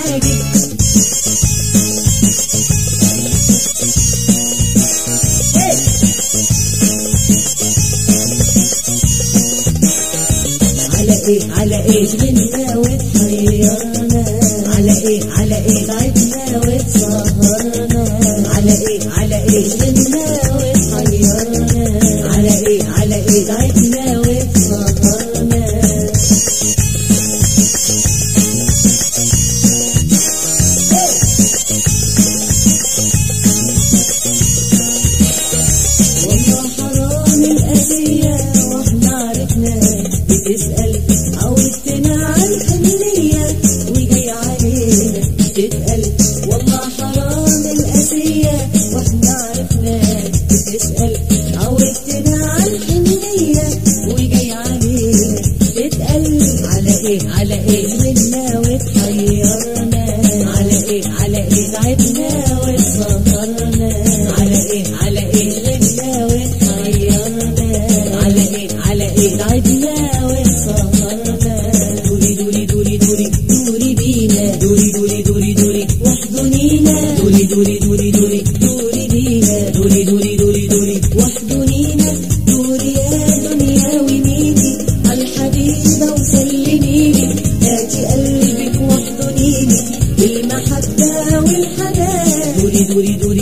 حاجب. على ايه منا وتحيرنا، على ايه تعبنا وتسهرنا، على ايه منا وتحيرنا، على ايه تعبنا وتسهرنا. والله حرام القاسية واحنا عرفنا، بتسأل عودتنا عالحنية وجاي علينا تتقل. والله حرام القاسية واحنا عرفنا، بتسأل عودتنا عالحنية وجاي علينا تتقل. على ايه منا وتحيرنا، على ايه تعبنا وتسهرنا، على ايه منا وتحيرنا، على ايه تعبنا وتسهرنا. دوري بينا، دوري واحضنينا، دوري بينا، دوري واحضنينا. دوري يا دنيا وميني عالحبيبة وسلميني، هاتي قلبك واحضنيني بالمحبة والحنان. دوري